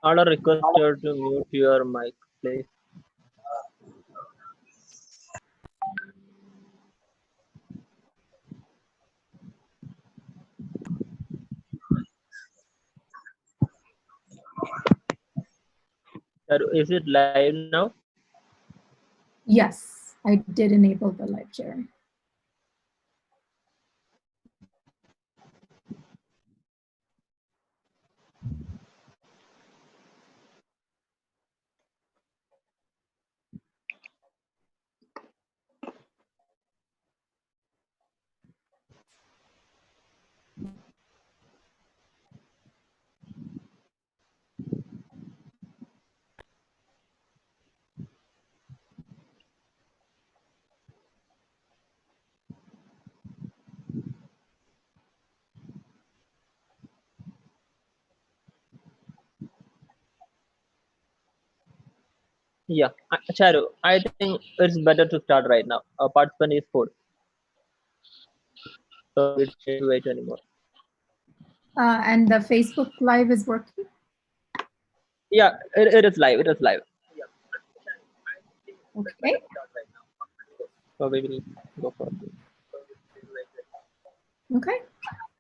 All are requested to mute your mic, please. Is it live now? Yes, I did enable the live sharing. Yeah, Charu, I think it's better to start right now. Our participant is full, so we don't need to wait anymore. And the Facebook Live is working? Yeah, it is live. It is live. Okay. So we will go for it. Okay.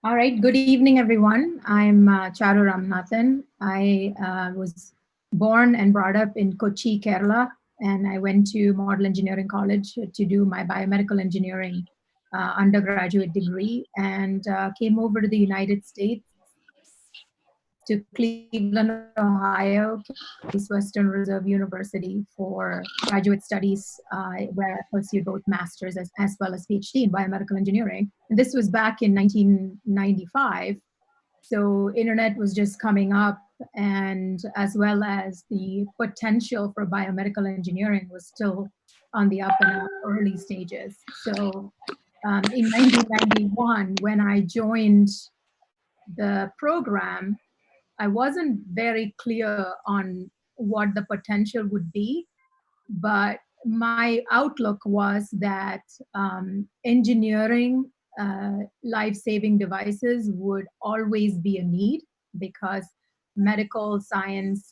All right. Good evening, everyone. I'm Charu Ramanathan. I was born and brought up in Kochi, Kerala, and I went to Model Engineering College to do my biomedical engineering undergraduate degree, and came over to the United States to Cleveland, Ohio, Case Western Reserve University for graduate studies, where I pursued both master's as well as PhD in biomedical engineering. And this was back in 1995. So internet was just coming up, and as well as the potential for biomedical engineering was still on the up and up early stages. So in 1991, when I joined the program, I wasn't very clear on what the potential would be, but my outlook was that engineering life-saving devices would always be a need, because medical science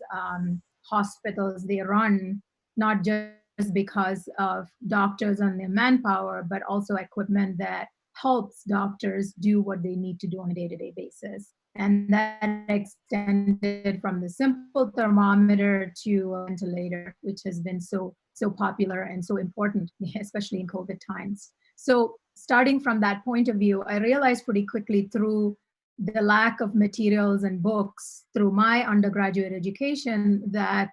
hospitals, they run not just because of doctors and their manpower, but also equipment that helps doctors do what they need to do on a day-to-day basis. And that extended from the simple thermometer to a ventilator, which has been so popular and so important, especially in COVID times. So starting from that point of view, I realized pretty quickly through the lack of materials and books through my undergraduate education that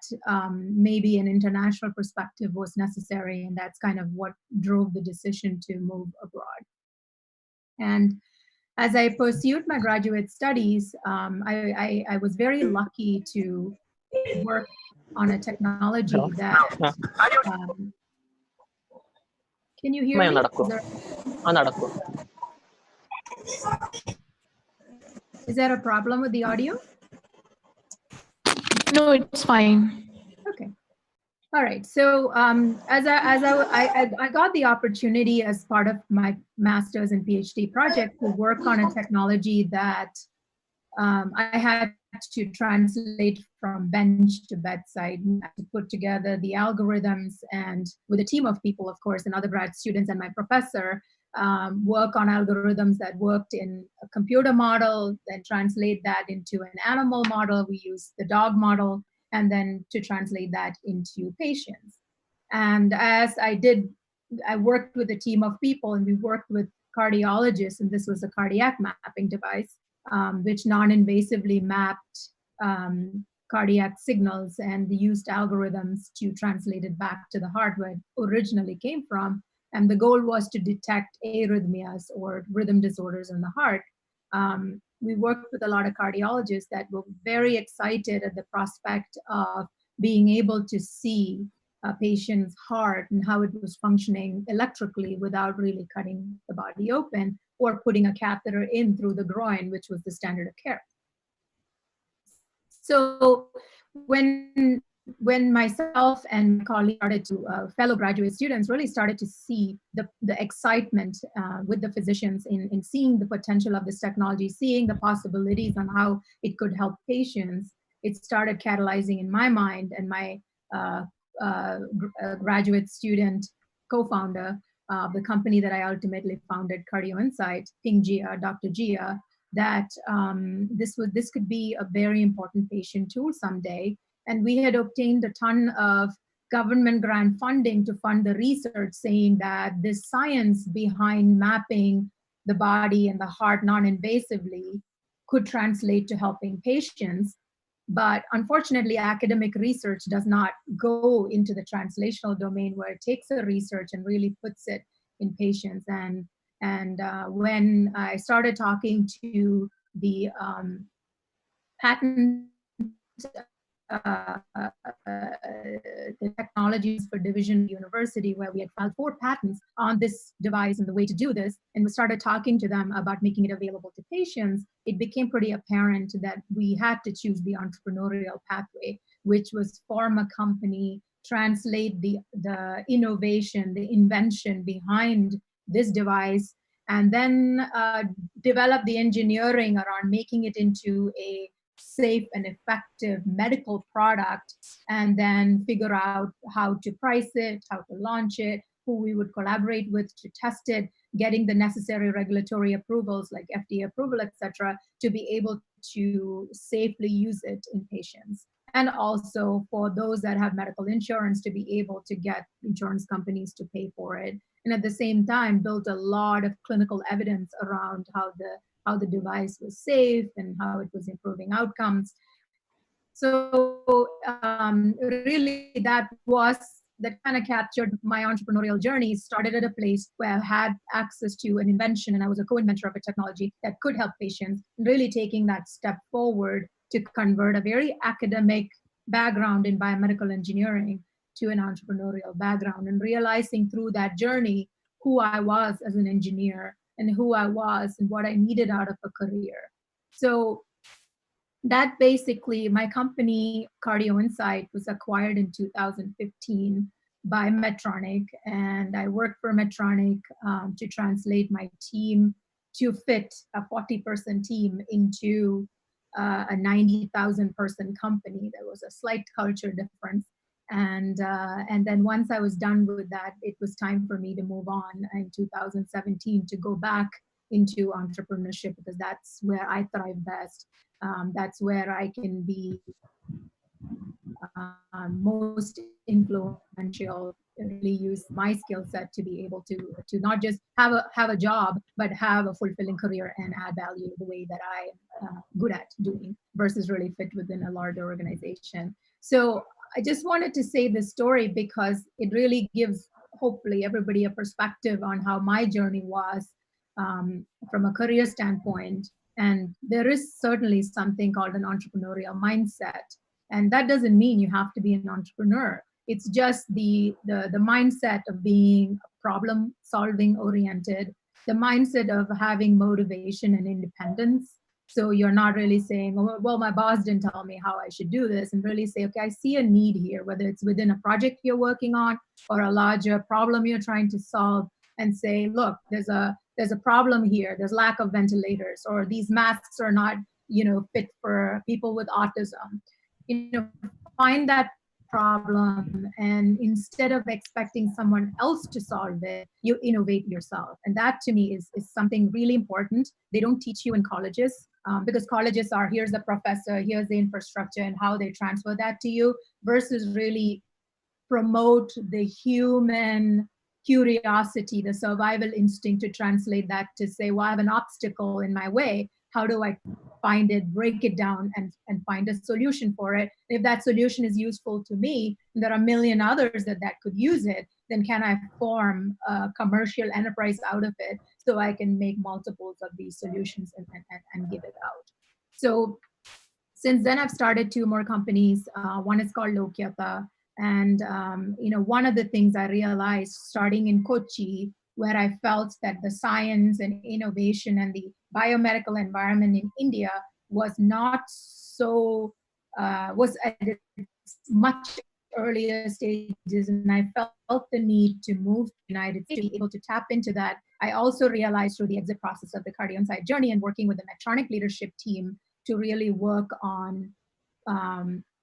maybe an international perspective was necessary, and that's kind of what drove the decision to move abroad. And as I pursued my graduate studies, I was very lucky to work on a technology that, can you hear me? Is there a problem with the audio? No, it's fine. Okay. All right. So as I got the opportunity as part of my master's and PhD project to work on a technology that I had to translate from bench to bedside, to put together the algorithms, and with a team of people, of course, and other grad students and my professor, work on algorithms that worked in a computer model, then translate that into an animal model. We use the dog model, and then to translate that into patients. And as I worked with a team of people, and we worked with cardiologists, and this was a cardiac mapping device, which non-invasively mapped cardiac signals, and they used algorithms to translate it back to the heart where it originally came from. And the goal was to detect arrhythmias or rhythm disorders in the heart. We worked with a lot of cardiologists that were very excited at the prospect of being able to see a patient's heart and how it was functioning electrically without really cutting the body open or putting a catheter in through the groin, which was the standard of care. So when when myself and my colleagues started to, fellow graduate students really started to see the excitement with the physicians in seeing the potential of this technology, seeing the possibilities on how it could help patients, it started catalyzing in my mind and my uh, graduate student co-founder of the company that I ultimately founded, Cardio Insight, King Gia, Dr. Gia, that this could be a very important patient tool someday. And we had obtained a ton of government grant funding to fund the research, saying that this science behind mapping the body and the heart non-invasively could translate to helping patients. But unfortunately, academic research does not go into the translational domain where it takes a research and really puts it in patients. And when I started talking to patent the technologies for division university, where we had filed 4 patents on this device and the way to do this, and we started talking to them about making it available to patients, it became pretty apparent that we had to choose the entrepreneurial pathway, which was form a company, translate the innovation, the invention behind this device, and then develop the engineering around making it into a safe and effective medical product, and then figure out how to price it, how to launch it, who we would collaborate with to test it, getting the necessary regulatory approvals like FDA approval, etc., to be able to safely use it in patients. And also for those that have medical insurance to be able to get insurance companies to pay for it. And at the same time, built a lot of clinical evidence around how the device was safe and how it was improving outcomes. So really that kind of captured my entrepreneurial journey. Started at a place where I had access to an invention and I was a co-inventor of a technology that could help patients, and really taking that step forward to convert a very academic background in biomedical engineering to an entrepreneurial background, and realizing through that journey who I was as an engineer and who I was and what I needed out of a career. So that basically, my company, Cardio Insight, was acquired in 2015 by Medtronic. And I worked for Medtronic to translate my team to fit a 40-person team into a 90,000 person company. There was a slight culture difference. And then once I was done with that, it was time for me to move on in 2017 to go back into entrepreneurship, because that's where I thrive best. That's where I can be most influential, really use my skill set to be able to not just have a job, but have a fulfilling career and add value the way that I'm good at doing, versus really fit within a larger organization. So I just wanted to say this story because it really gives hopefully everybody a perspective on how my journey was from a career standpoint. And there is certainly something called an entrepreneurial mindset. And that doesn't mean you have to be an entrepreneur. It's just the mindset of being problem solving oriented, the mindset of having motivation and independence. So you're not really saying, oh, well, my boss didn't tell me how I should do this, and really say, okay, I see a need here, whether it's within a project you're working on or a larger problem you're trying to solve, and say, look, there's a problem here. There's lack of ventilators, or these masks are not, fit for people with autism. Find that problem, and instead of expecting someone else to solve it, you innovate yourself. And that to me is something really important. They don't teach you in colleges, because colleges are, here's the professor, here's the infrastructure, and how they transfer that to you, versus really promote the human curiosity, the survival instinct, to translate that to say, well, I have an obstacle in my way. How do I find it, break it down, and find a solution for it? If that solution is useful to me, and there are a million others that could use it, then can I form a commercial enterprise out of it so I can make multiples of these solutions and give it out? So since then, I've started 2 more companies. One is called Nokia. And one of the things I realized starting in Kochi, where I felt that the science and innovation and the biomedical environment in India was not so, was at its much earlier stages, and I felt the need to move to the United States to be able to tap into that. I also realized through the exit process of the Cardio Insight journey and working with the Medtronic leadership team to really work on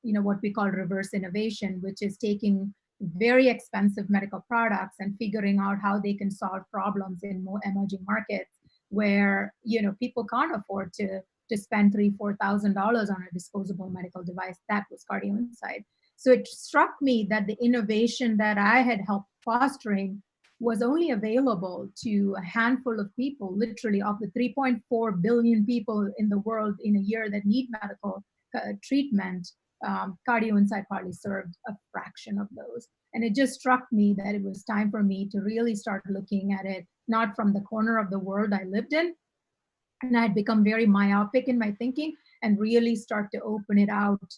what we call reverse innovation, which is taking very expensive medical products and figuring out how they can solve problems in more emerging markets where people can't afford to spend $3,000-$4,000 on a disposable medical device. That was Cardio Insight. So it struck me that the innovation that I had helped fostering was only available to a handful of people, literally of the 3.4 billion people in the world in a year that need medical treatment. Cardio Insight probably served a fraction of those. And it just struck me that it was time for me to really start looking at it, not from the corner of the world I lived in. And I'd become very myopic in my thinking and really start to open it out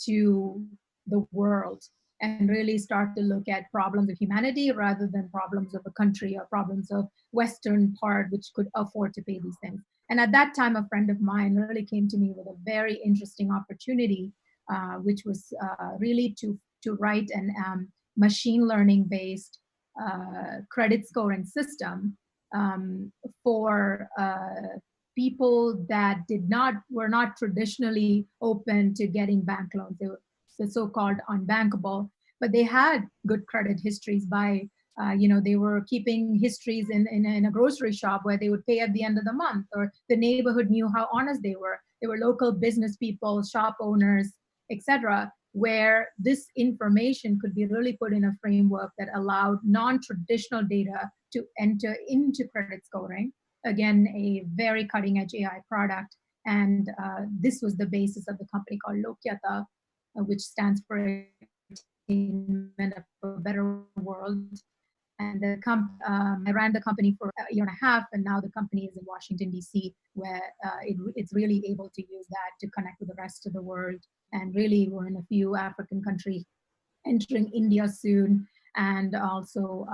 to the world and really start to look at problems of humanity rather than problems of a country or problems of Western part, which could afford to pay these things. And at that time, a friend of mine really came to me with a very interesting opportunity, which was really to write an machine learning based credit scoring system for people that were not traditionally open to getting bank loans. They were the so-called unbankable, but they had good credit histories by, they were keeping histories in a grocery shop where they would pay at the end of the month, or the neighborhood knew how honest they were. They were local business people, shop owners, etc., where this information could be really put in a framework that allowed non-traditional data to enter into credit scoring. Again, a very cutting-edge AI product. And this was the basis of the company called Nokia, which stands for Attainment of a Better World. And I ran the company for a year and a half, and now the company is in Washington, D.C., where it's really able to use that to connect with the rest of the world. And really, we're in a few African countries, entering India soon, and also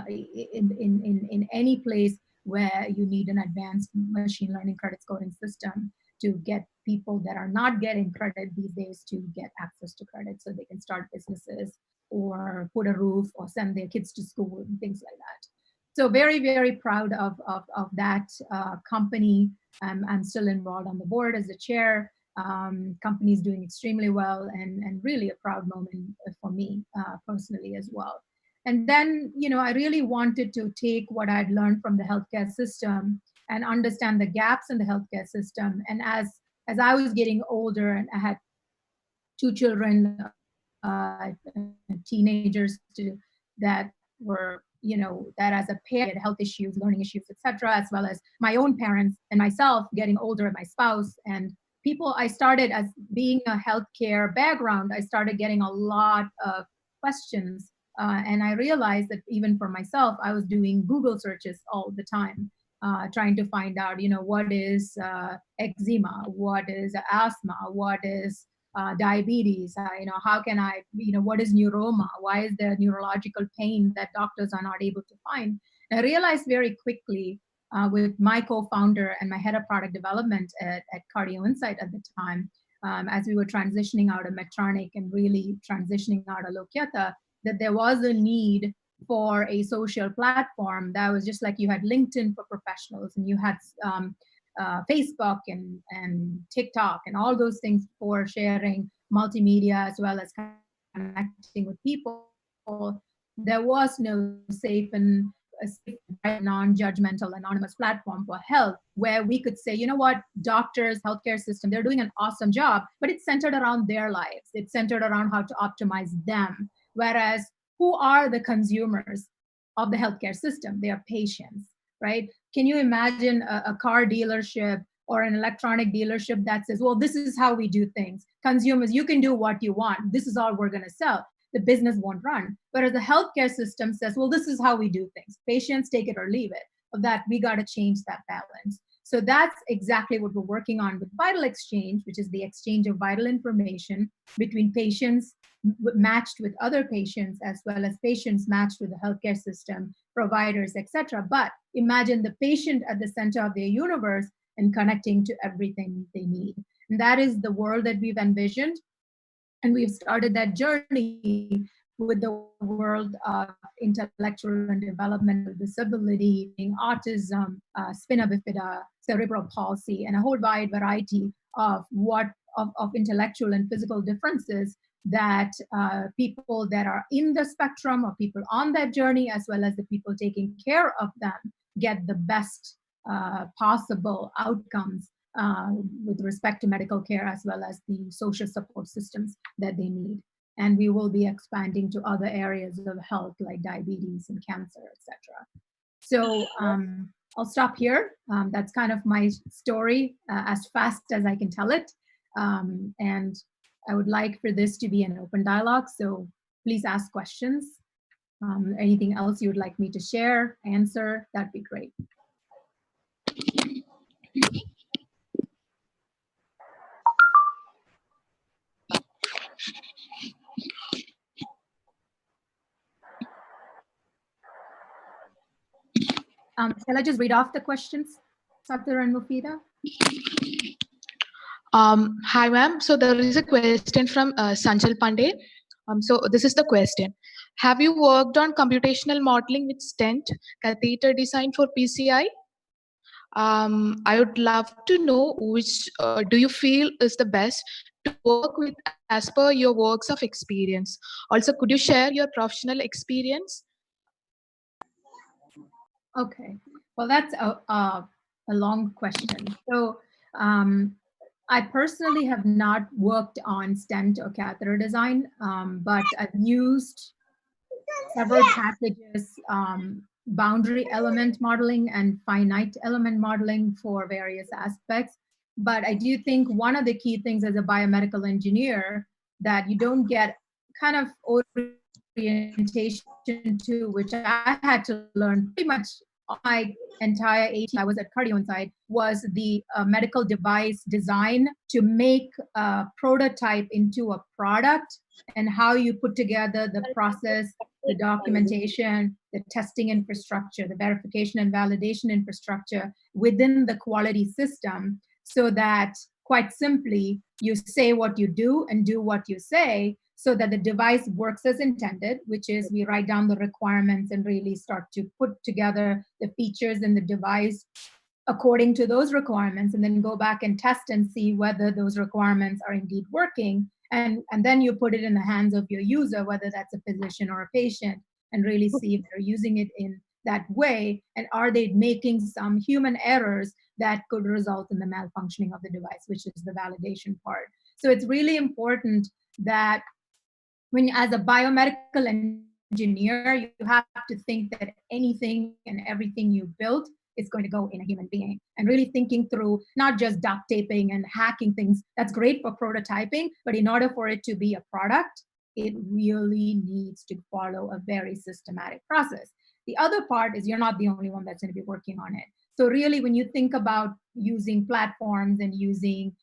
in any place where you need an advanced machine learning credit scoring system to get people that are not getting credit these days to get access to credit so they can start businesses or put a roof or send their kids to school and things like that. So very, very proud of that company. I'm still involved on the board as the chair. Company's doing extremely well, and really a proud moment for me personally as well. And then, I really wanted to take what I'd learned from the healthcare system and understand the gaps in the healthcare system. And as I was getting older, and I had 2 children, teenagers that were, that as a parent, health issues, learning issues, etc., as well as my own parents and myself getting older, my spouse and people. I started, as being a healthcare background, I started getting a lot of questions. And I realized that even for myself, I was doing Google searches all the time, trying to find out, what is eczema, what is asthma, what is diabetes, how can I, what is neuroma? Why is there neurological pain that doctors are not able to find? And I realized very quickly with my co-founder and my head of product development at Cardio Insight at the time, as we were transitioning out of Medtronic and really transitioning out of Nokia, that there was a need for a social platform that was just like you had LinkedIn for professionals, and you had Facebook and TikTok and all those things for sharing multimedia as well as connecting with people. There was no safe and non-judgmental anonymous platform for health where we could say, what, doctors, healthcare system, they're doing an awesome job, but it's centered around their lives. It's centered around how to optimize them. Whereas who are the consumers of the healthcare system? They are patients, right? Can you imagine a car dealership or an electronic dealership that says, well, this is how we do things. Consumers, you can do what you want. This is all we're going to sell. The business won't run. Whereas the healthcare system says, well, this is how we do things. Patients, take it or leave it. Of that, we got to change that balance. So that's exactly what we're working on with Vital Exchange, which is the exchange of vital information between patients matched with other patients, as well as patients matched with the healthcare system, providers, etc. But imagine the patient at the center of their universe and connecting to everything they need. And that is the world that we've envisioned. And we've started that journey with the world of intellectual and developmental disability, autism, spina bifida, cerebral palsy, and a whole wide variety of intellectual and physical differences that people that are in the spectrum or people on that journey, as well as the people taking care of them, get the best possible outcomes with respect to medical care, as well as the social support systems that they need. And we will be expanding to other areas of health like diabetes and cancer, etc. So I'll stop here. That's kind of my story as fast as I can tell it. And I would like for this to be an open dialogue. So please ask questions. Anything else you would like me to share, answer, that'd be great. Shall I just read off the questions, Satar and Mufida? Hi, ma'am. So there is a question from Sanjal Pandey. So this is the question. Have you worked on computational modeling with stent catheter design for PCI? I would love to know which do you feel is the best to work with as per your works of experience. Also, could you share your professional experience? Okay, well, that's a long question. So I personally have not worked on stent or catheter design, but I've used several packages, boundary element modeling and finite element modeling for various aspects. But I do think one of the key things as a biomedical engineer that you don't get kind of orientation to, which I had to learn pretty much my entire 18 I was at Cardio Insight, was the medical device design to make a prototype into a product, and how you put together the process, the documentation, the testing infrastructure, the verification and validation infrastructure within the quality system, so that quite simply you say what you do and do what you say, so that the device works as intended, which is we write down the requirements and really start to put together the features in the device according to those requirements, and then go back and test and see whether those requirements are indeed working. And then you put it in the hands of your user, whether that's a physician or a patient, and really see if they're using it in that way, and are they making some human errors that could result in the malfunctioning of the device, which is the validation part. So it's really important that when, as a biomedical engineer, you have to think that anything and everything you build is going to go in a human being, and really thinking through not just duct taping and hacking things. That's great for prototyping, but in order for it to be a product, it really needs to follow a very systematic process. The other part is you're not the only one that's going to be working on it. So really, when you think about using platforms and using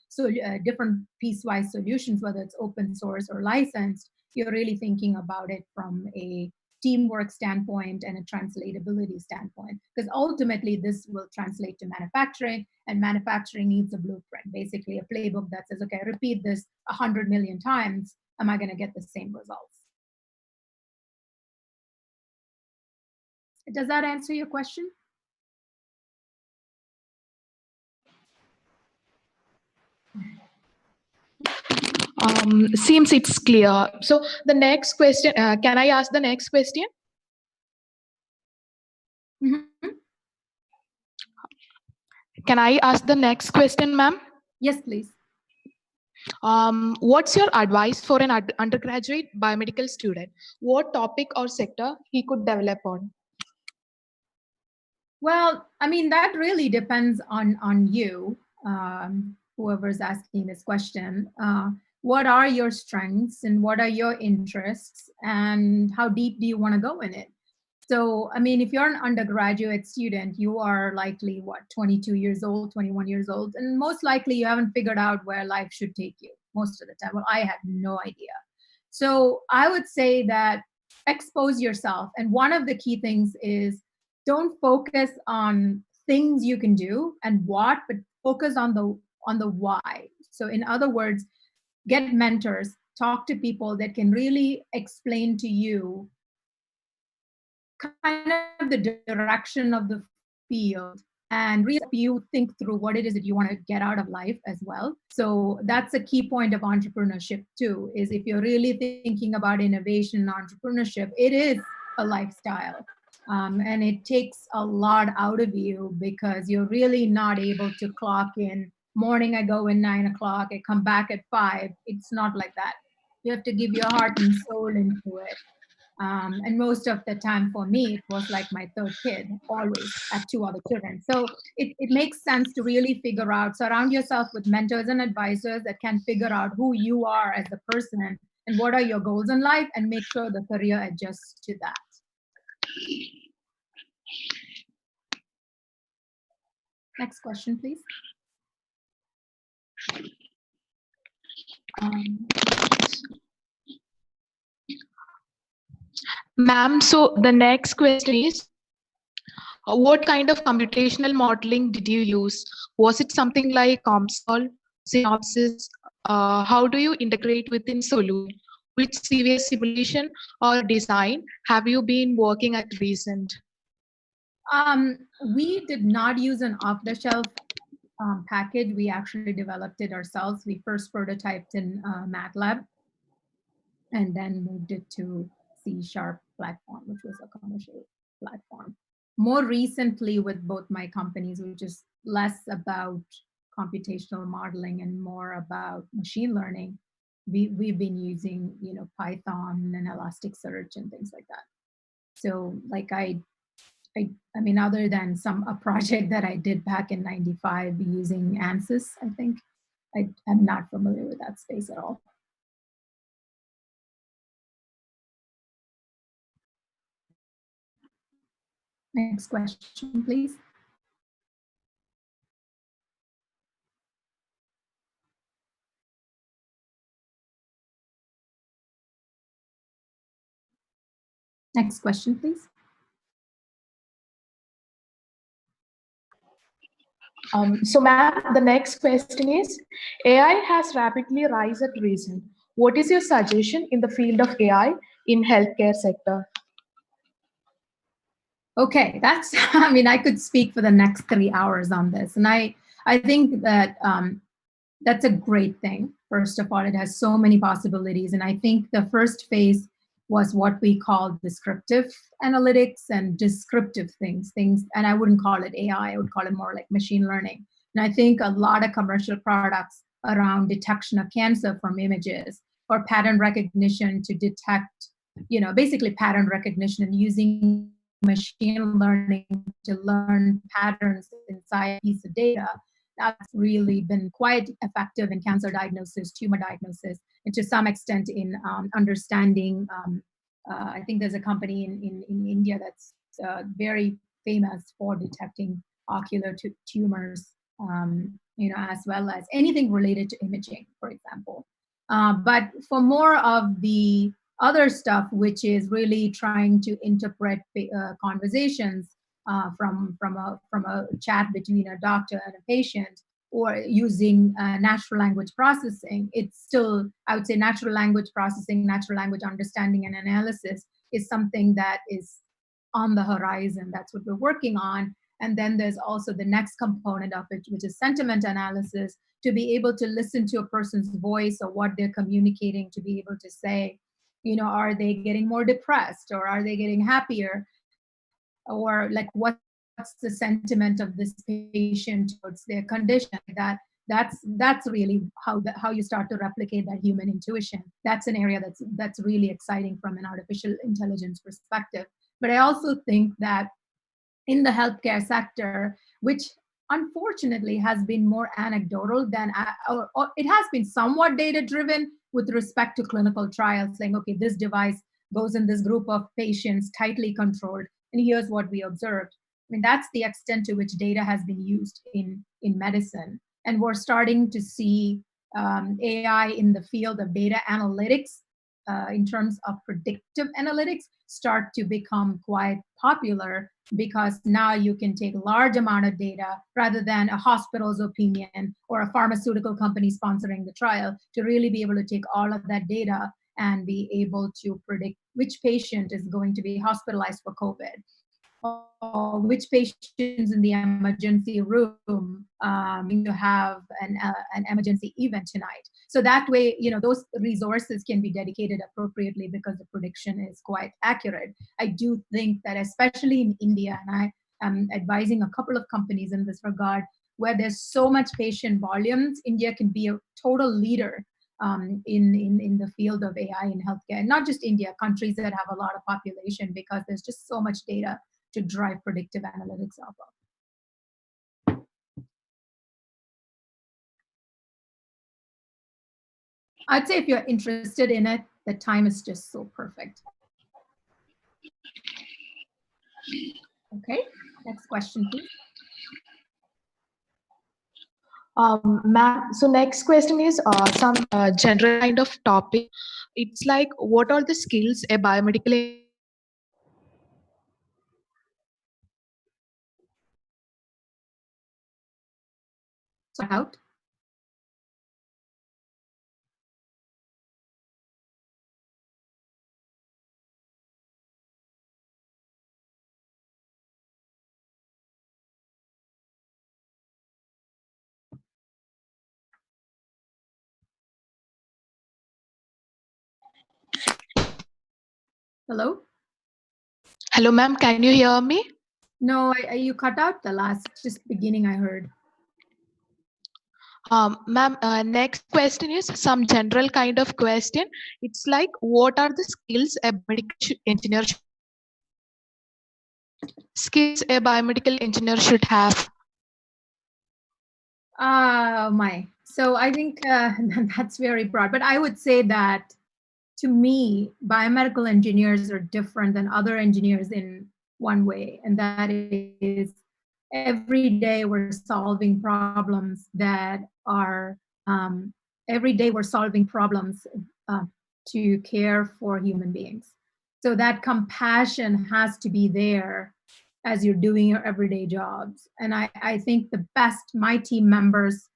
different piecewise solutions, whether it's open source or licensed, you're really thinking about it from a teamwork standpoint and a translatability standpoint, because ultimately this will translate to manufacturing, and manufacturing needs a blueprint, basically a playbook that says, okay, repeat this 100 million times, am I going to get the same results? Does that answer your question? Seems it's clear. So the next question, can I ask the next question? Mm-hmm. Can I ask the next question, ma'am? Yes, please. What's your advice for an undergraduate biomedical student? What topic or sector he could develop on? Well, I mean, that really depends on you, whoever's asking this question. What are your strengths and what are your interests, and how deep do you want to go in it? So, I mean, if you're an undergraduate student, you are likely, 22 years old, 21 years old, and most likely you haven't figured out where life should take you most of the time. Well, I had no idea. So I would say that expose yourself. And one of the key things is, don't focus on things you can do and what, but focus on the why. So in other words, get mentors, talk to people that can really explain to you kind of the direction of the field and really help you think through what it is that you want to get out of life as well. So that's a key point of entrepreneurship too, is if you're really thinking about innovation and entrepreneurship, it is a lifestyle. And it takes a lot out of you because you're really not able to clock in. Morning, I go in 9 o'clock, I come back at 5. It's not like that. You have to give your heart and soul into it. And most of the time for me, it was like my third kid, always at 2 other children. So it makes sense to really figure out, surround yourself with mentors and advisors that can figure out who you are as a person and what are your goals in life, and make sure the career adjusts to that. Next question, please. Ma'am, so the next question is, what kind of computational modeling did you use? Was it something like COMSOL, Synopsys? How do you integrate within Solution? Which CVS simulation or design have you been working at recent? We did not use an off-the-shelf package. We actually developed it ourselves. We first prototyped in MATLAB and then moved it to C# platform, which was a commercial platform. More recently with both my companies, which is less about computational modeling and more about machine learning, we've been using, Python and Elasticsearch and things like that. So like I mean, other than a project that I did back in '95 using ANSYS, I think, I'm not familiar with that space at all. Next question, please. Next question, please. So ma'am, the next question is, AI has rapidly risen at recent. What is your suggestion in the field of AI in healthcare sector? Okay, that's, I mean, I could speak for the next 3 hours on this. And I think that that's a great thing. First of all, it has so many possibilities. And I think the first phase was what we call descriptive analytics and descriptive things, and I wouldn't call it AI, I would call it more like machine learning. And I think a lot of commercial products around detection of cancer from images or pattern recognition to detect, basically pattern recognition and using machine learning to learn patterns inside a piece of data. That's really been quite effective in cancer diagnosis, tumor diagnosis, and to some extent in understanding. I think there's a company in India that's very famous for detecting ocular tumors, as well as anything related to imaging, for example. But for more of the other stuff, which is really trying to interpret conversations from a chat between a doctor and a patient, or using natural language processing, it's still, I would say, natural language processing, natural language understanding and analysis is something that is on the horizon. That's what we're working on. And then there's also the next component of it, which is sentiment analysis, to be able to listen to a person's voice or what they're communicating, to be able to say, are they getting more depressed, or are they getting happier, or like what's the sentiment of this patient towards their condition. That's really how you start to replicate that human intuition. That's an area that's really exciting from an artificial intelligence perspective. But I also think that in the healthcare sector, which unfortunately has been more anecdotal than, or it has been somewhat data driven with respect to clinical trials, saying, okay, this device goes in this group of patients, tightly controlled, and here's what we observed. I mean, that's the extent to which data has been used in medicine. And we're starting to see AI in the field of data analytics, in terms of predictive analytics, start to become quite popular because now you can take a large amount of data rather than a hospital's opinion or a pharmaceutical company sponsoring the trial, to really be able to take all of that data and be able to predict which patient is going to be hospitalized for COVID, or which patients in the emergency room to have an emergency event tonight. So that way, those resources can be dedicated appropriately because the prediction is quite accurate. I do think that especially in India, and I am advising a couple of companies in this regard, where there's so much patient volumes, India can be a total leader in the field of AI in healthcare. And not just India, countries that have a lot of population, because there's just so much data to drive predictive analytics off of. I'd say if you're interested in it, the time is just so perfect. Okay, next question, please. Ma'am, so next question is some general kind of topic. It's like, what are the skills a biomedical Out. Hello? Hello, ma'am, can you hear me? No, you cut out the last, just beginning I heard. Ma'am, next question is some general kind of question. It's like, what are the skills a biomedical engineer should have? So I think that's very broad, but I would say that, to me, biomedical engineers are different than other engineers in one way, and that is every day we're solving problems that are every day we're solving problems to care for human beings. So that compassion has to be there as you're doing your everyday jobs. And I think the best, my team members,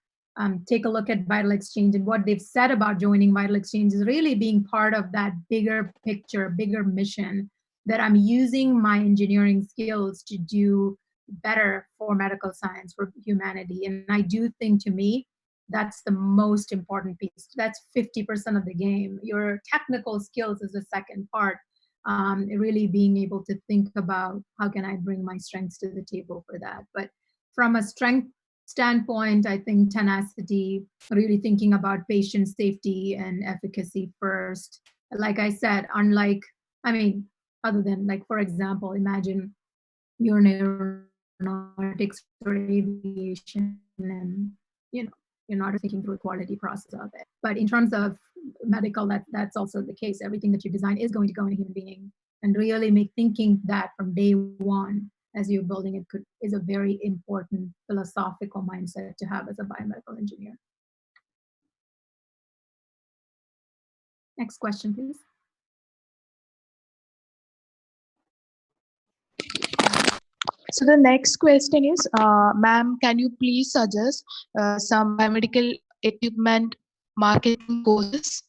take a look at Vital Exchange, and what they've said about joining Vital Exchange is really being part of that bigger picture, bigger mission, that I'm using my engineering skills to do better for medical science, for humanity. And I do think, to me, that's the most important piece. That's 50% of the game. Your technical skills is the second part. Really being able to think about how can I bring my strengths to the table for that. But from a strength standpoint, I think tenacity, really thinking about patient safety and efficacy first. Like I said, other than, like, for example, imagine you're in aeronautics or aviation, and you're not thinking through the quality process of it. But in terms of medical, that's also the case. Everything that you design is going to go in a human being, and really thinking that from day one as you're building it is a very important philosophical mindset to have as a biomedical engineer. Next question, please. So the next question is, ma'am, can you please suggest some biomedical equipment marketing courses?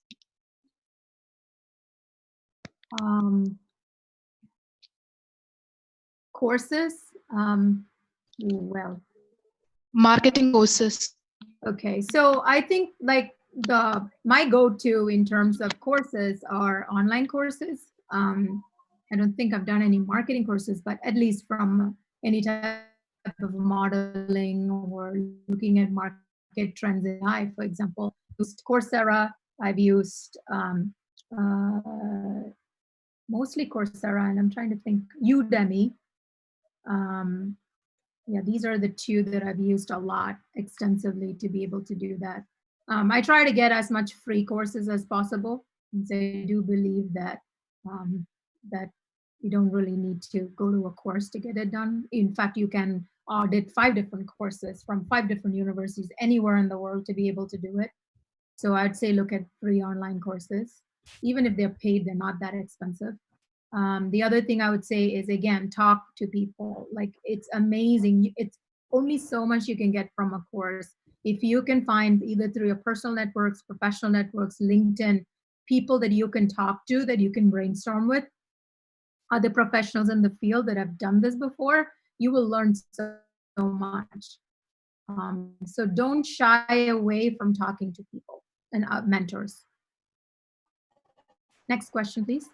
Courses? Well, marketing courses. Okay, so I think, like, my go-to in terms of courses are online courses. I don't think I've done any marketing courses, but at least from any type of modeling or looking at market trends in AI, for example, used Coursera. I've used mostly Coursera, and I'm trying to think, Udemy. Yeah, these are the two that I've used a lot extensively to be able to do that. I try to get as much free courses as possible, and so I do believe that that you don't really need to go to a course to get it done. In fact, you can audit 5 different courses from 5 different universities anywhere in the world to be able to do it. So I'd say look at free online courses. Even if they're paid, they're not that expensive. The other thing I would say is, again, talk to people. Like, it's amazing. It's only so much you can get from a course. If you can find, either through your personal networks, professional networks, LinkedIn, people that you can talk to, that you can brainstorm with, other professionals in the field that have done this before, you will learn so much. So don't shy away from talking to people and mentors. Next question, please.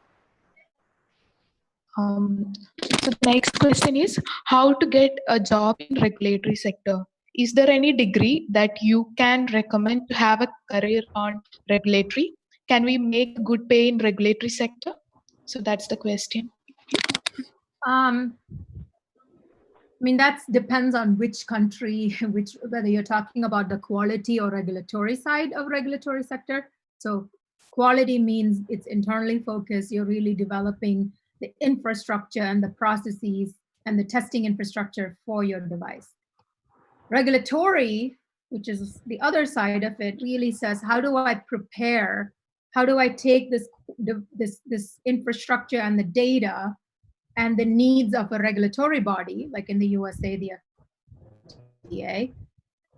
So the next question is how to get a job in regulatory sector. Is there any degree that you can recommend to have a career on regulatory? Can we make good pay in regulatory sector? So that's the question. I mean, that depends on which country, whether you're talking about the quality or regulatory side of regulatory sector. So quality means it's internally focused. You're really developing the infrastructure and the processes and the testing infrastructure for your device. Regulatory, which is the other side of it, really says, how do I prepare? How do I take this infrastructure and the data and the needs of a regulatory body, like in the USA, the FDA,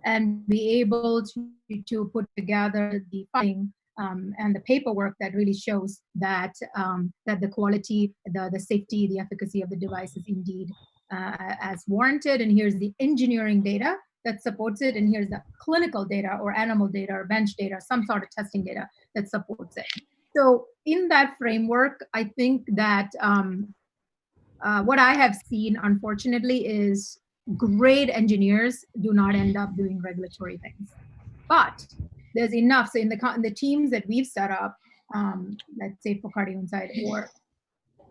and be able to put together the funding and the paperwork that really shows that that the quality, the safety, the efficacy of the device is indeed as warranted. And here's the engineering data that supports it, and here's the clinical data or animal data or bench data, some sort of testing data that supports it. So in that framework, I think that what I have seen, unfortunately, is great engineers do not end up doing regulatory things. But there's enough. So in the teams that we've set up, let's say for Cardio Insight or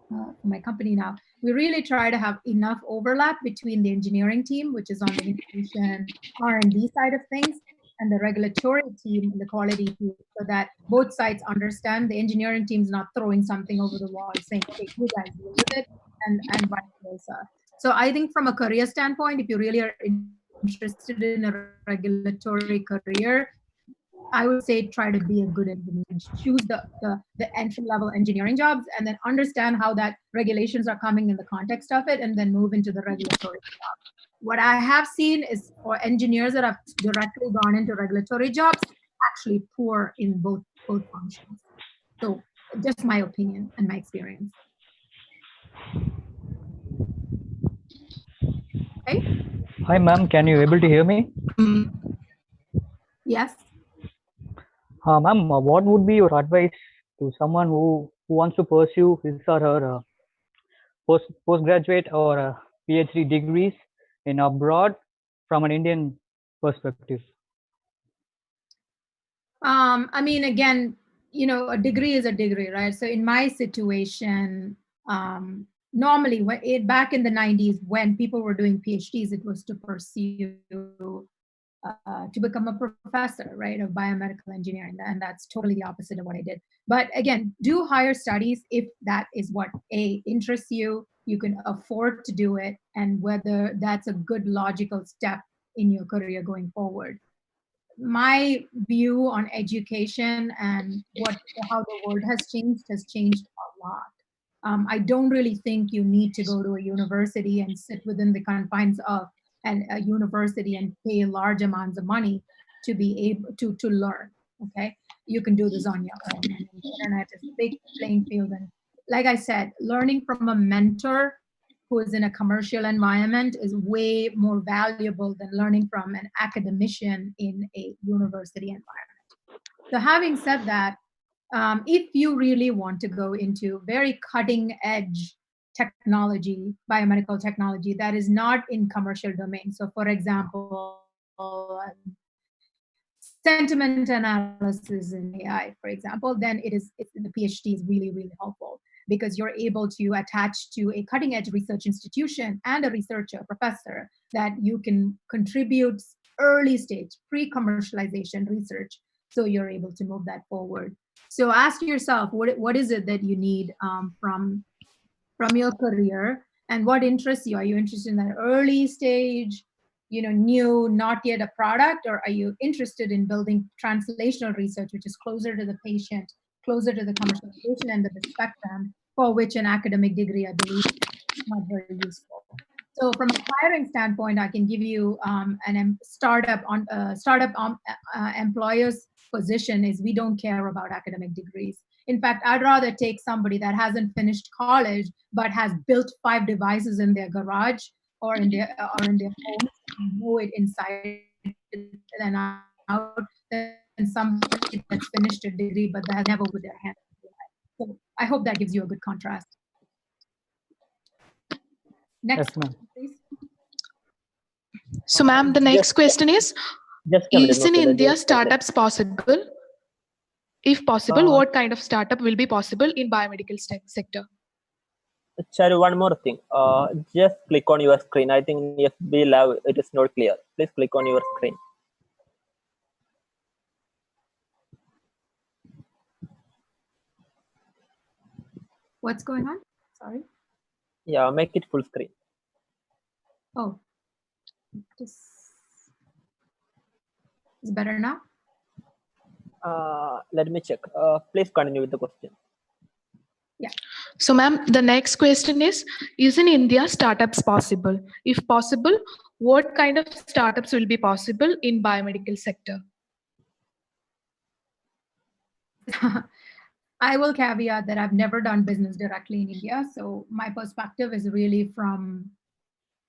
for my company now, we really try to have enough overlap between the engineering team, which is on the innovation R&D side of things, and the regulatory team and the quality team, so that both sides understand. The engineering team's not throwing something over the wall saying, okay, you guys deal with it, and vice versa. So I think from a career standpoint, if you really are interested in a regulatory career, I would say try to be a good engineer. Choose the entry-level engineering jobs, and then understand how that regulations are coming in the context of it, and then move into the regulatory job. What I have seen is for engineers that have directly gone into regulatory jobs, actually poor in both functions. So just my opinion and my experience. Okay. Hi, ma'am. Can you able to hear me? Yes. Ma'am, what would be your advice to someone who wants to pursue his or her postgraduate or PhD degrees in abroad from an Indian perspective? I mean, again, you know, a degree is a degree, right? So in my situation, normally back in the 90s, when people were doing PhDs, it was to pursue to become a professor, right, of biomedical engineering. And that's totally the opposite of what I did. But again, do higher studies if that is what interests you. You can afford to do it, and whether that's a good logical step in your career going forward. My view on education and how the world has changed a lot. I don't really think you need to go to a university and sit within the confines of a university and pay large amounts of money to be able to learn. Okay, you can do this on your own. And the internet is a big playing field, and like I said, learning from a mentor who is in a commercial environment is way more valuable than learning from an academician in a university environment. So having said that, if you really want to go into very cutting edge technology, biomedical technology that is not in commercial domain. So for example, sentiment analysis in AI, for example, then the PhD is really, really helpful, because you're able to attach to a cutting edge research institution and a researcher, professor, that you can contribute early stage, pre-commercialization research. So you're able to move that forward. So ask yourself, what is it that you need from your career, and what interests you? Are you interested in that early stage, new, not yet a product, or are you interested in building translational research, which is closer to the patient, closer to the commercialization end of the spectrum, for which an academic degree, I believe, is not very useful. So from a hiring standpoint, I can give you startup employers' position is we don't care about academic degrees. In fact, I'd rather take somebody that hasn't finished college but has built 5 devices in their garage or in their home, know it inside and out, than somebody that's finished a degree but that has never with their hands. So I hope that gives you a good contrast. Next, Yes, ma'am. please. So, ma'am, the next question is Just a minute. in Okay, India just- startups possible? If possible, what kind of startup will be possible in biomedical sector? Charu, one more thing. Just click on your screen. I think FB Lab, it is not clear. Please click on your screen. What's going on? Sorry. Yeah, make it full screen. Oh, this is better now. Let me check. Please continue with the question. So, ma'am, the next question is in India startups possible? If possible, what kind of startups will be possible in biomedical sector? I will caveat that I've never done business directly in India. So my perspective is really from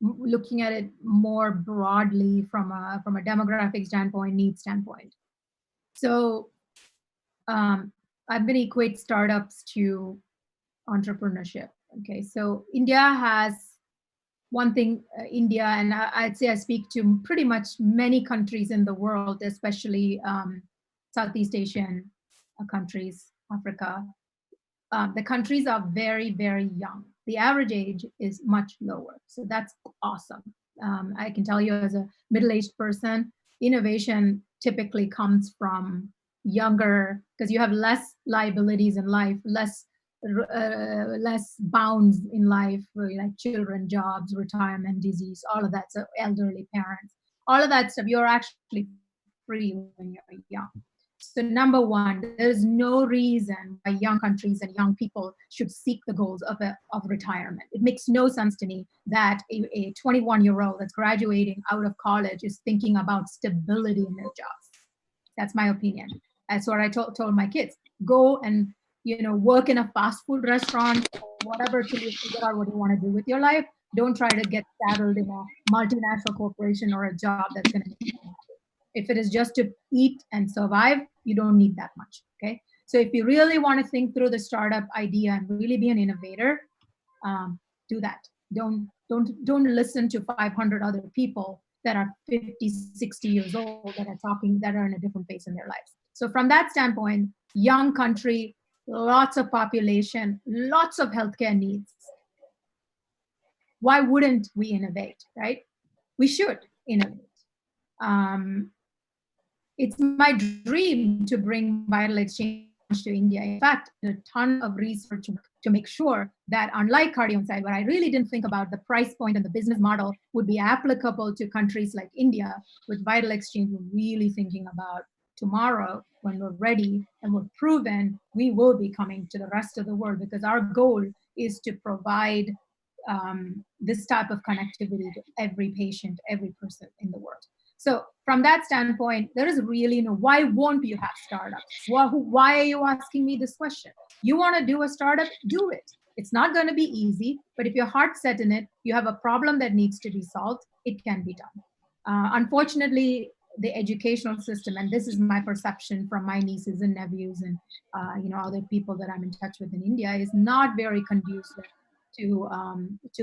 looking at it more broadly from a demographic standpoint, needs standpoint. So I'm going to equate startups to entrepreneurship. Okay, so India has one thing, India, and I'd say I speak to pretty much many countries in the world, especially Southeast Asian countries, Africa. The countries are very, very young. The average age is much lower. So that's awesome. I can tell you as a middle-aged person, innovation typically comes from younger, because you have less liabilities in life, less bounds in life, like children, jobs, retirement, disease, all of that. So elderly parents, all of that stuff, you're actually free when you're young. So number one, there's no reason why young countries and young people should seek the goals of retirement. It makes no sense to me that a 21-year-old that's graduating out of college is thinking about stability in their jobs. That's my opinion. That's what I told my kids. Go and work in a fast food restaurant or whatever till you figure out what you want to do with your life. Don't try to get saddled in a multinational corporation or a job that's going to make you happy. If it is just to eat and survive, you don't need that much. Okay. So if you really want to think through the startup idea and really be an innovator, do that. Don't listen to 500 other people that are 50, 60 years old that are in a different phase in their lives. So from that standpoint, young country, lots of population, lots of healthcare needs. Why wouldn't we innovate, right? We should innovate. It's my dream to bring vital exchange to India. In fact, a ton of research to make sure that, unlike CardioInsight, where I really didn't think about the price point and the business model would be applicable to countries like India, with vital exchange, we're really thinking about tomorrow when we're ready and we're proven, we will be coming to the rest of the world, because our goal is to provide this type of connectivity to every patient, every person in the world. So from that standpoint, there is really why won't you have startups? Why are you asking me this question? You want to do a startup, do it. It's not going to be easy, but if your heart's set in it, you have a problem that needs to be solved, it can be done. Unfortunately, the educational system, and this is my perception from my nieces and nephews and other people that I'm in touch with in India, is not very conducive to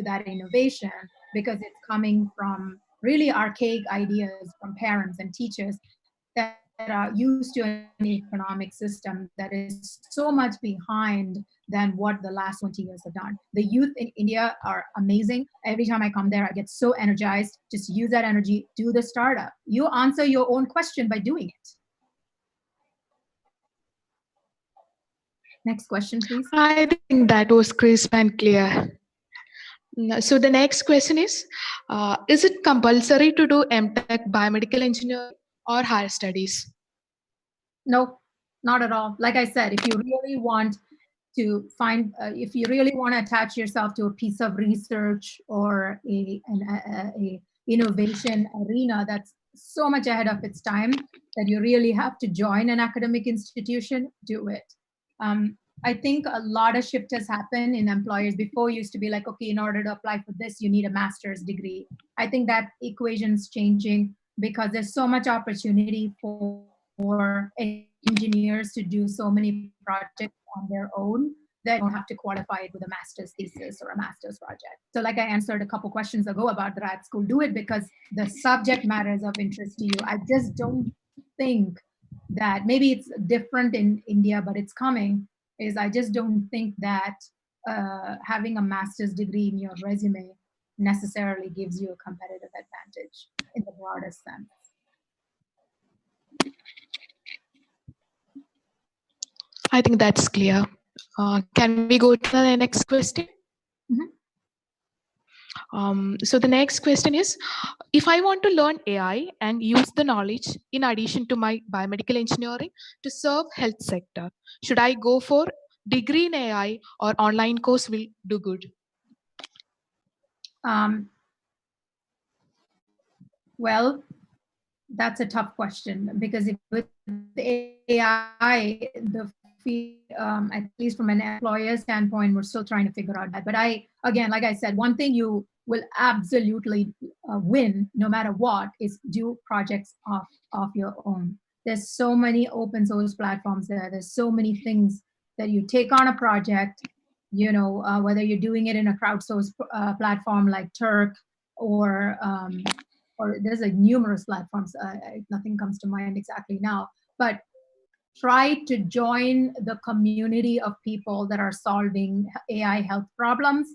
that innovation, because it's coming from really archaic ideas from parents and teachers that are used to an economic system that is so much behind than what the last 20 years have done. The youth in India are amazing. Every time I come there, I get so energized. Just use that energy, do the startup. You answer your own question by doing it. Next question, please. I think that was crisp and clear. So the next question is it compulsory to do MTech biomedical engineering or higher studies? No, not at all. Like I said, if you really want to find, if you really want to attach yourself to a piece of research or a innovation arena that's so much ahead of its time that you really have to join an academic institution, do it. I think a lot of shift has happened in employers. Before used to be like, okay, in order to apply for this, you need a master's degree. I think that equation's changing because there's so much opportunity for engineers to do so many projects on their own that don't have to qualify it with a master's thesis or a master's project. So like I answered a couple questions ago about grad school, do it because the subject matter is of interest to you. I just don't think that, maybe it's different in India, but it's coming, is I just don't think that having a master's degree in your resume necessarily gives you a competitive advantage in the broadest sense. I think that's clear. Can we go to the next question? So the next question is, if I want to learn AI and use the knowledge in addition to my biomedical engineering to serve health sector, should I go for degree in AI or online course will do good? Well, that's a tough question, because if with AI, at least from an employer standpoint, we're still trying to figure out that. But again, like I said, one thing you will absolutely win no matter what is do projects of your own. There's so many open source platforms there. There's so many things that you take on a project, whether you're doing it in a crowdsourced platform like Turk or there's like numerous platforms. Nothing comes to mind exactly now, but try to join the community of people that are solving AI health problems.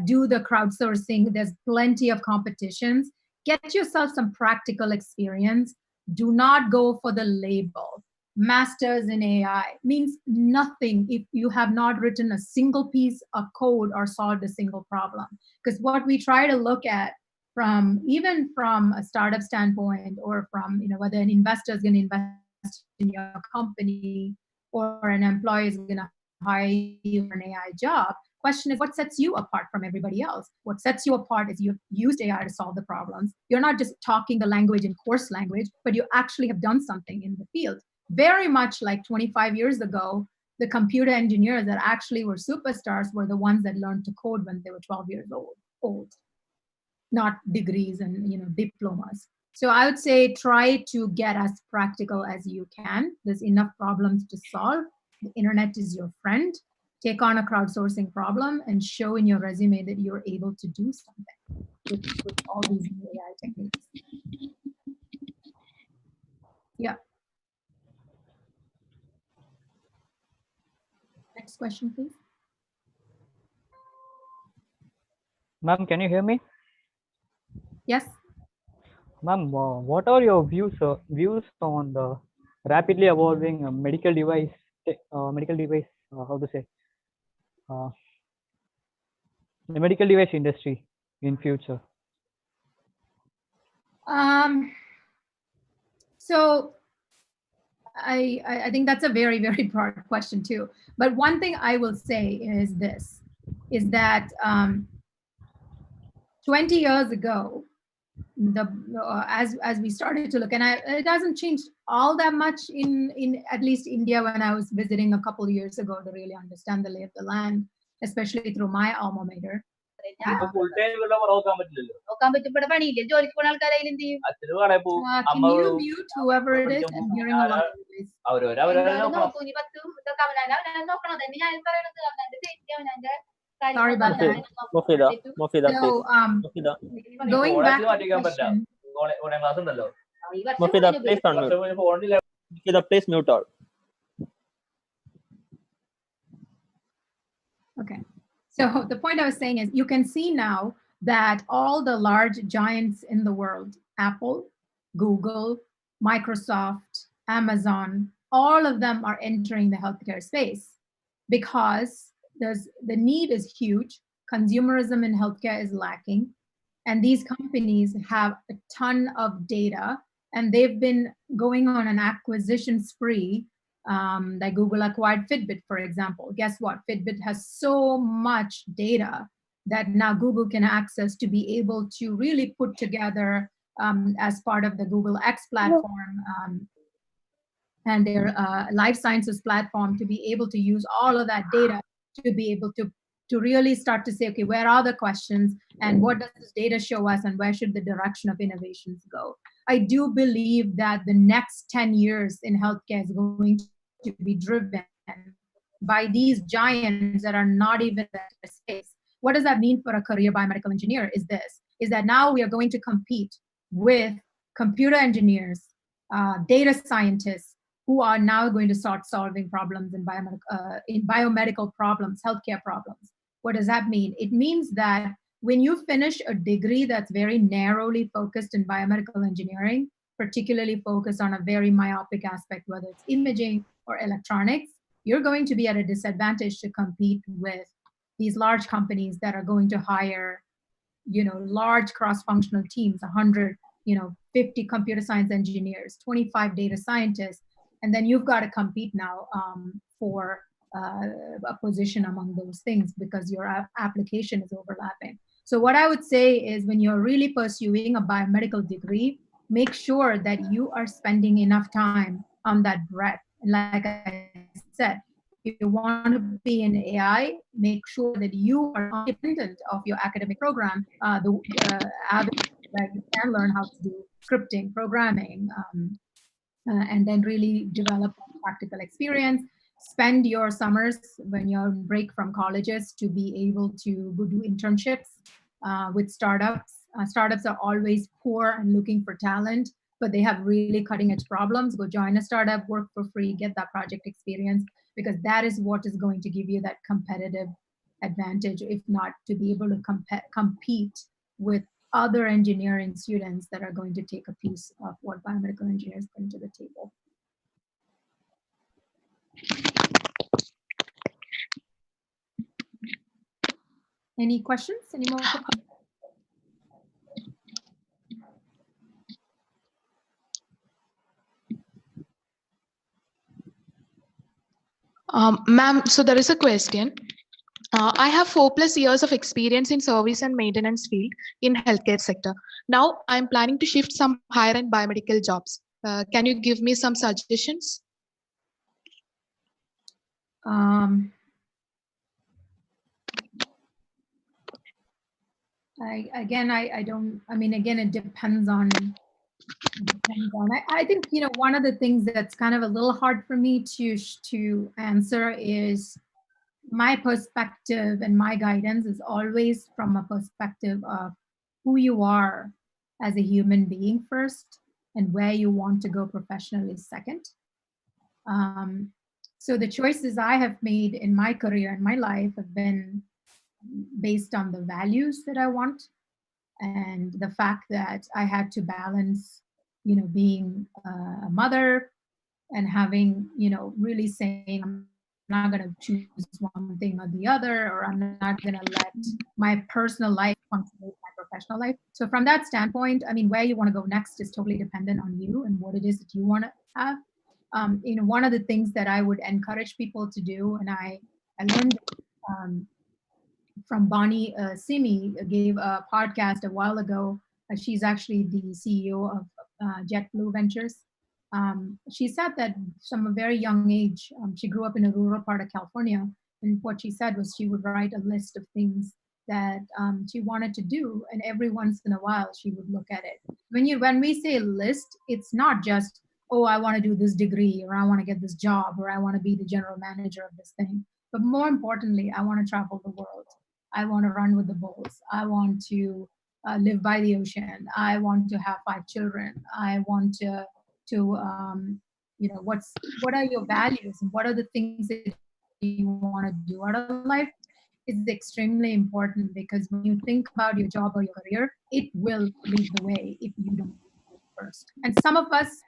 Do the crowdsourcing. There's plenty of competitions. Get yourself some practical experience. Do not go for the label. Masters in AI means nothing if you have not written a single piece of code or solved a single problem. Because what we try to look at, even from a startup standpoint, or from whether an investor is going to invest in your company or an employee is going to hire you for an AI job, question is, what sets you apart from everybody else? What sets you apart is you've used AI to solve the problems. You're not just talking the language in course language, but you actually have done something in the field. Very much like 25 years ago, the computer engineers that actually were superstars were the ones that learned to code when they were 12 years old. Not degrees and diplomas. So I would say try to get as practical as you can. There's enough problems to solve. The internet is your friend. Take on a crowdsourcing problem and show in your resume that you're able to do something with all these new AI techniques. Yeah. Next question, please. Ma'am, can you hear me? Yes. Ma'am, what are your views on the rapidly evolving medical device, how to say, the medical device industry in future? So I think that's a very, very broad question too. But one thing I will say is this, is that 20 years ago, as we started to look, and it hasn't changed all that much in at least India when I was visiting a couple of years ago to really understand the lay of the land, especially through my alma mater. Can you mute whoever it is? I'm hearing a lot of noise. Sorry about that. Mufida, So, please. going back to the question. Mufida, please unmute. Mufida, please mute out. Okay. So the point I was saying is, you can see now that all the large giants in the world, Apple, Google, Microsoft, Amazon, all of them are entering the healthcare space because the need is huge. Consumerism in healthcare is lacking. And these companies have a ton of data, and they've been going on an acquisition spree Like Google acquired Fitbit, for example. Guess what? Fitbit has so much data that now Google can access to be able to really put together as part of the Google X platform and their life sciences platform, to be able to use all of that data to be able to really start to say, okay, where are the questions and what does this data show us and where should the direction of innovations go? I do believe that the next 10 years in healthcare is going to be driven by these giants that are not even in the space. What does that mean for a career biomedical engineer is this, is that now we are going to compete with computer engineers, data scientists, who are now going to start solving problems in biomedical problems, healthcare problems. What does that mean? It means that when you finish a degree that's very narrowly focused in biomedical engineering, particularly focused on a very myopic aspect, whether it's imaging or electronics, you're going to be at a disadvantage to compete with these large companies that are going to hire, large cross-functional teams, 100, 50 computer science engineers, 25 data scientists, and then you've got to compete now for a position among those things because your application is overlapping. So what I would say is when you're really pursuing a biomedical degree, make sure that you are spending enough time on that breadth. And like I said, if you want to be in AI, make sure that you are independent of your academic program, where you can learn how to do scripting, programming, and then really develop practical experience. Spend your summers when you're on break from colleges to be able to go do internships with startups. Startups are always poor and looking for talent, but they have really cutting edge problems. Go join a startup, work for free, get that project experience, because that is what is going to give you that competitive advantage, if not to be able to compete with other engineering students that are going to take a piece of what biomedical engineers bring to the table. Any questions? Any more questions? Ma'am, so there is a question. I have 4+ years of experience in service and maintenance field in healthcare sector. Now I'm planning to shift some higher end biomedical jobs. Can you give me some suggestions? Again, it depends on. I think, one of the things that's kind of a little hard for me to answer is my perspective, and my guidance is always from a perspective of who you are as a human being first and where you want to go professionally second. So the choices I have made in my career and my life have been based on the values that I want, and the fact that I had to balance, being a mother and having, really saying I'm not going to choose one thing or the other, or I'm not going to let my personal life punctuate my professional life. So from that standpoint, where you want to go next is totally dependent on you and what it is that you want to have. One of the things that I would encourage people to do, and I learned from Bonnie Simi, gave a podcast a while ago. She's actually the CEO of JetBlue Ventures. She said that from a very young age, she grew up in a rural part of California, and what she said was she would write a list of things that she wanted to do, and every once in a while she would look at it. When we say list, it's not just, oh, I want to do this degree, or I want to get this job, or I want to be the general manager of this thing. But more importantly, I want to travel the world. I want to run with the bulls. I want to live by the ocean. I want to have 5 children. I want to what are your values and what are the things that you want to do out of life is extremely important, because when you think about your job or your career, it will lead the way if you don't do it first. And some of us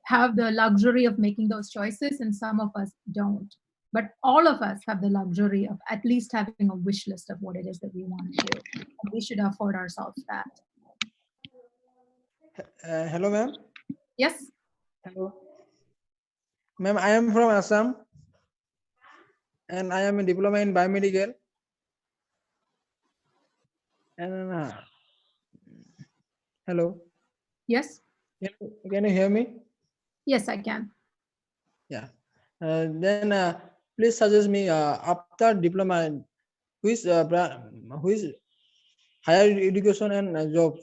have the luxury of making those choices, and some of us don't. But all of us have the luxury of at least having a wish list of what it is that we want to do. And we should afford ourselves that. Hello, ma'am. Yes. Hello. Ma'am, I am from Assam and I am a diploma in biomedical. And hello, Yes? can you hear me? Yes, I can. Yeah. Then please suggest me after diploma, who is higher education and jobs.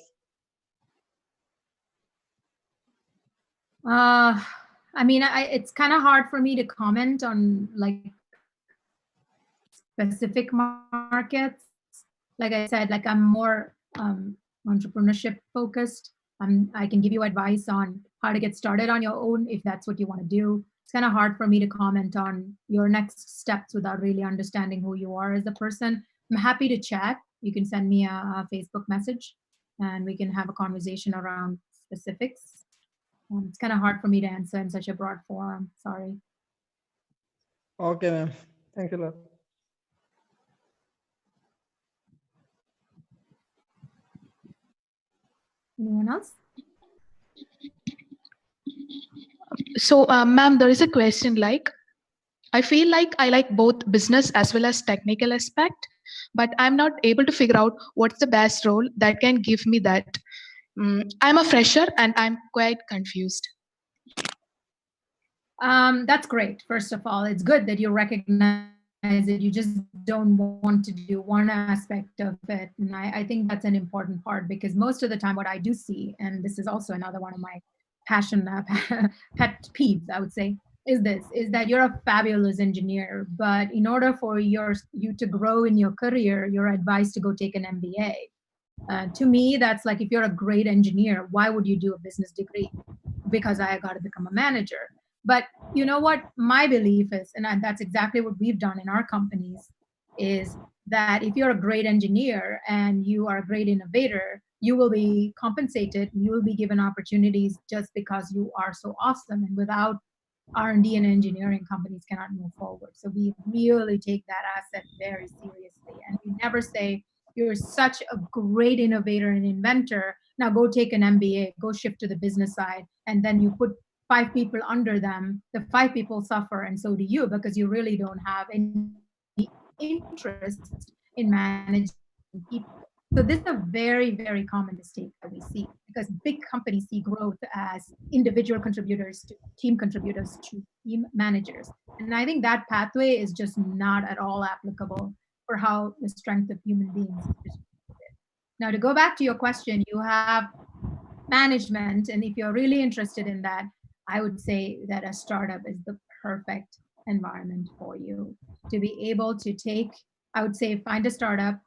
I mean, it's kind of hard for me to comment on like specific markets. Like I said, like I'm more entrepreneurship focused. I can give you advice on how to get started on your own if that's what you want to do. It's kind of hard for me to comment on your next steps without really understanding who you are as a person. I'm happy to chat. You can send me a Facebook message and we can have a conversation around specifics. It's kind of hard for me to answer in such a broad forum. Sorry. Okay, ma'am. Thanks a lot. Anyone else? So, ma'am, there is a question like, I feel like I like both business as well as technical aspect, but I'm not able to figure out what's the best role that can give me that. I'm a fresher and I'm quite confused. That's great. First of all, it's good that you recognize it. You just don't want to do one aspect of it. And I think that's an important part because most of the time what I do see, and this is also another one of my pet peeves, I would say, is that you're a fabulous engineer, but in order for you to grow in your career, you're advised to go take an MBA. To me, that's like, if you're a great engineer, why would you do a business degree? Because I got to become a manager. But you know what my belief is, and that's exactly what we've done in our companies, is that if you're a great engineer and you are a great innovator, you will be compensated, you will be given opportunities just because you are so awesome. And without R&D and engineering, companies cannot move forward. So we really take that asset very seriously. And we never say, you're such a great innovator and inventor, now go take an MBA, go shift to the business side, and then you put 5 people under them. The 5 people suffer, and so do you, because you really don't have any interest in managing people. So this is a very, very common mistake that we see, because big companies see growth as individual contributors to team contributors to team managers. And I think that pathway is just not at all applicable for how the strength of human beings is distributed. Now, to go back to your question, you have management, and if you're really interested in that, I would say that a startup is the perfect environment for you to be able to take, I would say, find a startup,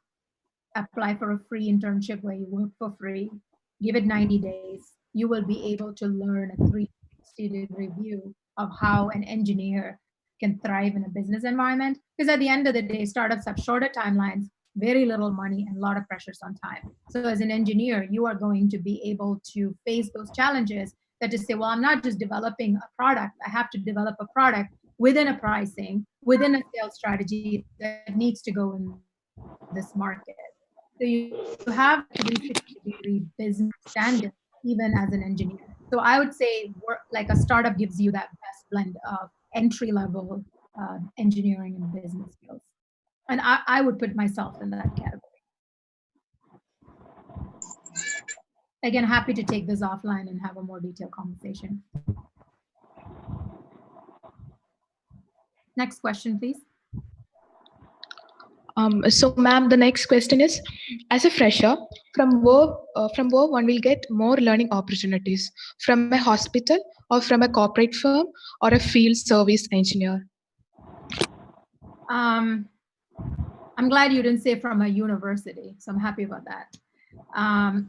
apply for a free internship where you work for free, give it 90 days, you will be able to learn a 360-degree view of how an engineer can thrive in a business environment. Because at the end of the day, startups have shorter timelines, very little money, and a lot of pressures on time. So as an engineer, you are going to be able to face those challenges, that to say, well, I'm not just developing a product, I have to develop a product within a pricing, within a sales strategy that needs to go in this market. So you have 360-degree business standard even as an engineer. So I would say like a startup gives you that best blend of entry-level engineering and business skills. And I would put myself in that category. Again, happy to take this offline and have a more detailed conversation. Next question, please. So, ma'am, the next question is, as a fresher, from where one will get more learning opportunities, from a hospital or from a corporate firm or a field service engineer? I'm glad you didn't say from a university, so I'm happy about that.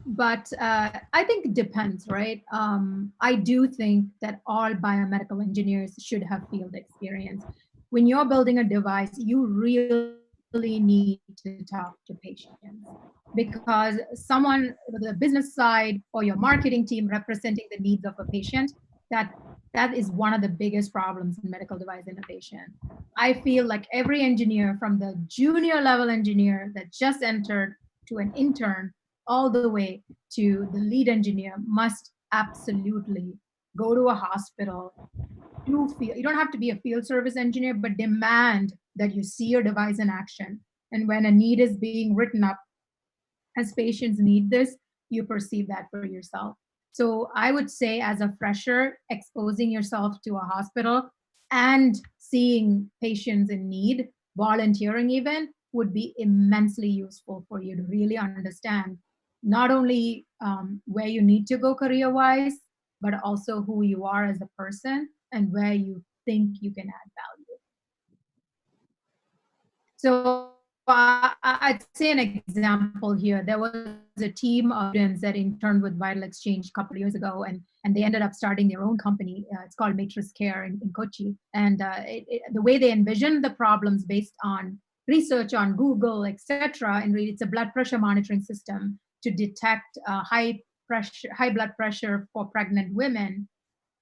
But I think it depends, right? I do think that all biomedical engineers should have field experience. When you're building a device, you really need to talk to patients, because someone, the business side or your marketing team representing the needs of a patient, that is one of the biggest problems in medical device innovation. I feel like every engineer, from the junior level engineer that just entered to an intern, all the way to the lead engineer, must absolutely go to a hospital, you don't have to be a field service engineer, but demand that you see your device in action. And when a need is being written up, as patients need this, you perceive that for yourself. So I would say, as a fresher, exposing yourself to a hospital and seeing patients in need, volunteering even, would be immensely useful for you to really understand not only where you need to go career-wise, but also who you are as a person and where you think you can add value. So I'd say an example here. There was a team of students that interned with Vital Exchange a couple of years ago, and they ended up starting their own company. It's called Matrix Care in Kochi. And the way they envisioned the problems based on research on Google, etc., and really it's a blood pressure monitoring system to detect high blood pressure for pregnant women.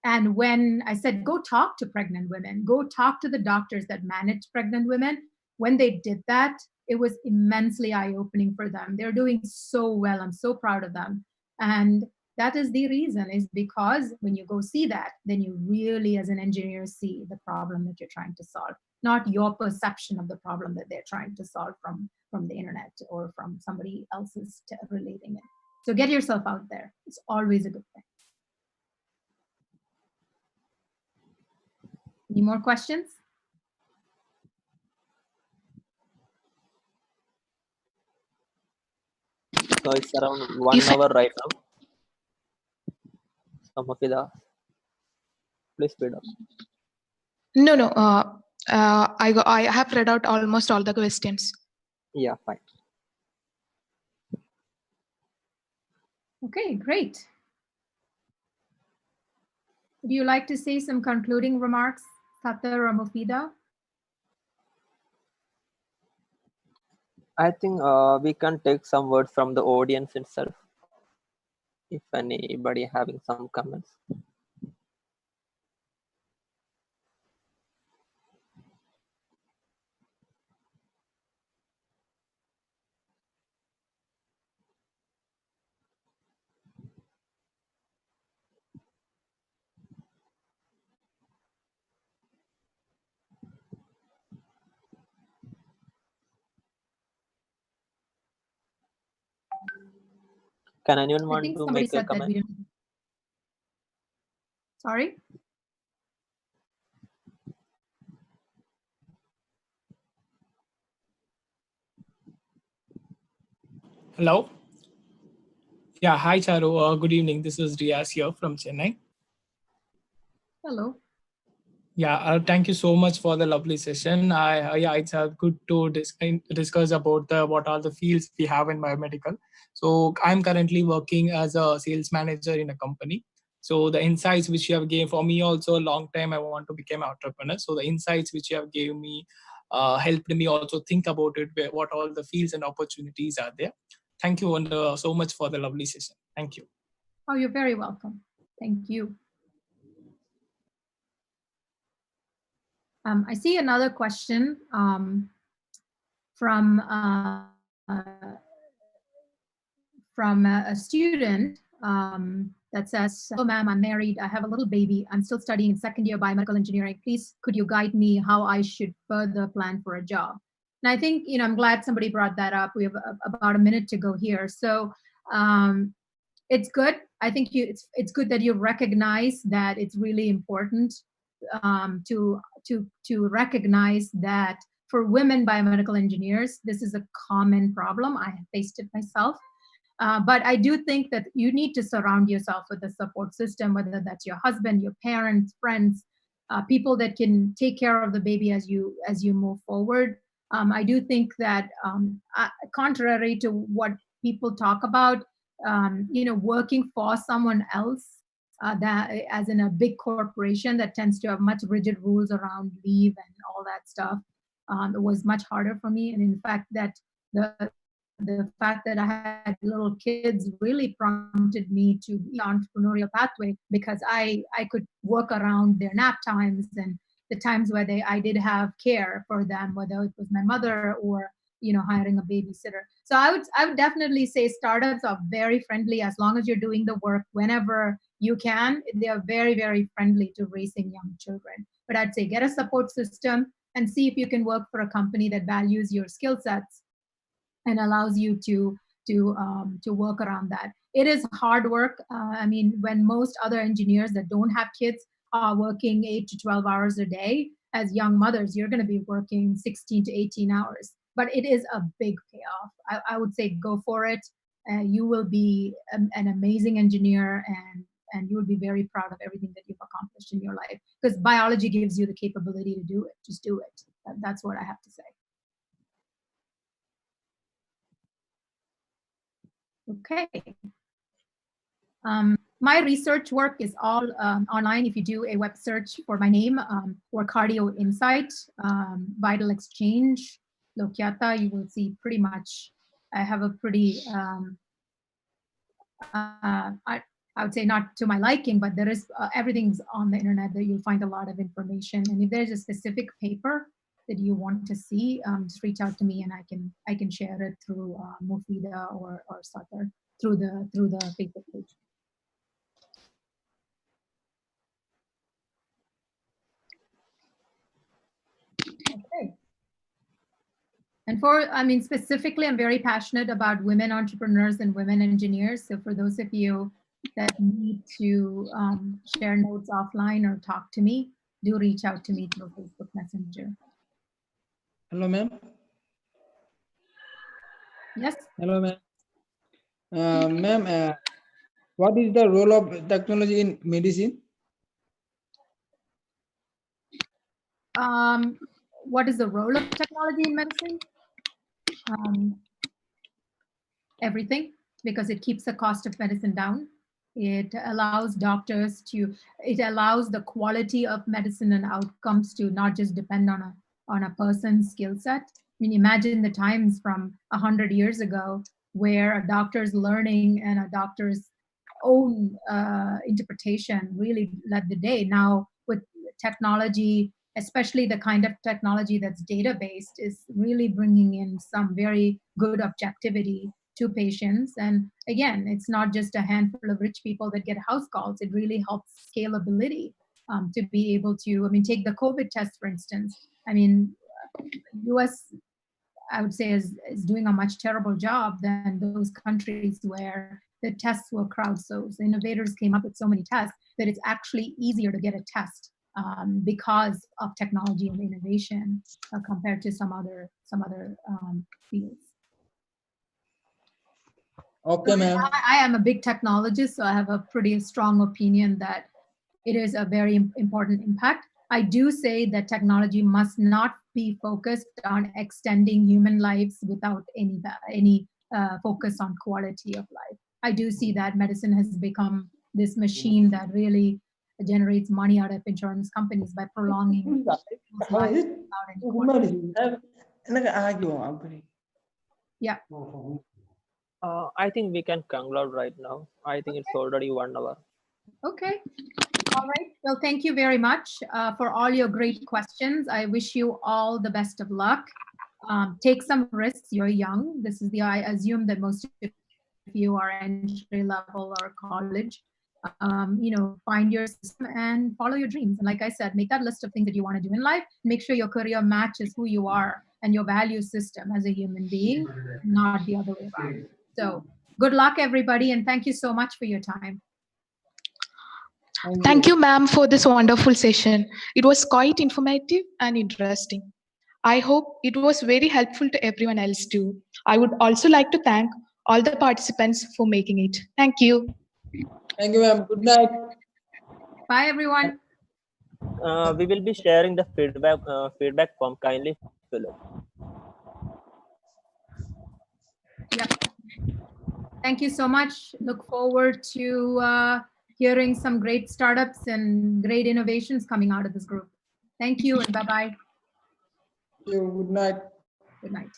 And when I said, go talk to pregnant women, go talk to the doctors that manage pregnant women, when they did that, it was immensely eye-opening for them. They're doing so well. I'm so proud of them. And that is the reason, is because when you go see that, then you really, as an engineer, see the problem that you're trying to solve, not your perception of the problem that they're trying to solve from the internet or from somebody else's relating it. So get yourself out there. It's always a good thing. Any more questions? So it's around 1 hour right now. So Mafida, please speed up. No. I have read out almost all the questions. Yeah, fine. Okay, great. Would you like to say some concluding remarks, Satar or Mufida? I think we can take some words from the audience itself. If anybody having some comments. Can anyone want to make a comment? Sorry? Hello. Yeah, hi Charu. Good evening. This is Riaz here from Chennai. Hello. Yeah, thank you so much for the lovely session. It's good to discuss about what are the fields we have in biomedical. So I'm currently working as a sales manager in a company. So the insights which you have given for me also a long time, I want to become an entrepreneur. So the insights which you have given me helped me also think about it, what all the fields and opportunities are there. Thank you so much for the lovely session. Thank you. Oh, you're very welcome. Thank you. I see another question from a student that says, "Hello, ma'am, I'm married. I have a little baby. I'm still studying in second year biomedical engineering. Please, could you guide me how I should further plan for a job?" And I think, I'm glad somebody brought that up. We have about a minute to go here. So it's good. I think it's good that you recognize that it's really important to recognize that for women biomedical engineers, this is a common problem. I have faced it myself. But I do think that you need to surround yourself with a support system, whether that's your husband, your parents, friends, people that can take care of the baby as you move forward. I do think that contrary to what people talk about, working for someone else, that as in a big corporation that tends to have much rigid rules around leave and all that stuff, it was much harder for me. And in fact, that the fact that I had little kids really prompted me to be Entrepreneurial Pathway, because I could work around their nap times and the times where I did have care for them, whether it was my mother or hiring a babysitter. So I would definitely say startups are very friendly as long as you're doing the work whenever you can. They are very, very friendly to raising young children. But I'd say get a support system and see if you can work for a company that values your skill sets and allows you to work around that. It is hard work. I mean, when most other engineers that don't have kids are working 8 to 12 hours a day, as young mothers, you're going to be working 16 to 18 hours. But it is a big payoff. I would say go for it. You will be an amazing engineer, and you will be very proud of everything that you've accomplished in your life, because biology gives you the capability to do it. Just do it. That's what I have to say. Okay. My research work is all online. If you do a web search for my name, or Cardio Insight, Vital Exchange, Lokyata, you will see pretty much, I have a pretty, I would say not to my liking, but there is, everything's on the internet that you'll find a lot of information. And if there's a specific paper that you want to see, just reach out to me and I can share it through Mufida or Satar through the Facebook page. Okay. And specifically, I'm very passionate about women entrepreneurs and women engineers. So for those of you that need to share notes offline or talk to me, do reach out to me through Facebook Messenger. Hello, ma'am. Yes. Hello, ma'am. Ma'am, what is the role of technology in medicine? What is the role of technology in medicine? Everything, because it keeps the cost of medicine down. It allows doctors it allows the quality of medicine and outcomes to not just depend on a person's skill set. I mean, imagine the times from 100 years ago where a doctor's learning and a doctor's own interpretation really led the day. Now with technology, especially the kind of technology that's data-based, is really bringing in some very good objectivity to patients. And again, it's not just a handful of rich people that get house calls. It really helps scalability to be able to, take the COVID test, for instance. US, I would say, is doing a much terrible job than those countries where the tests were crowdsourced. Innovators came up with so many tests that it's actually easier to get a test because of technology and innovation compared to some other fields. Okay, ma'am. I am a big technologist, so I have a pretty strong opinion that it is a very important impact. I do say that technology must not be focused on extending human lives without any focus on quality of life. I do see that medicine has become this machine that really generates money out of insurance companies by prolonging people's lives without any quality. Yeah. I think we can conclude right now. I think it's already 1 hour. Okay. All right. Well, thank you very much for all your great questions. I wish you all the best of luck. Take some risks. You're young. I assume that most of you are entry level or college. Find your system and follow your dreams. And like I said, make that list of things that you want to do in life. Make sure your career matches who you are and your value system as a human being, not the other way around. So good luck, everybody. And thank you so much for your time. Thank you, ma'am, for this wonderful session. It was quite informative and interesting. I hope it was very helpful to everyone else too. I would also like to thank all the participants for making it. Thank you. Thank you, ma'am. Good night. Bye, everyone. We will be sharing the feedback form. Kindly fill it. Yep. Thank you so much. Look forward to hearing some great startups and great innovations coming out of this group. Thank you and bye-bye. Thank you. Good night. Good night.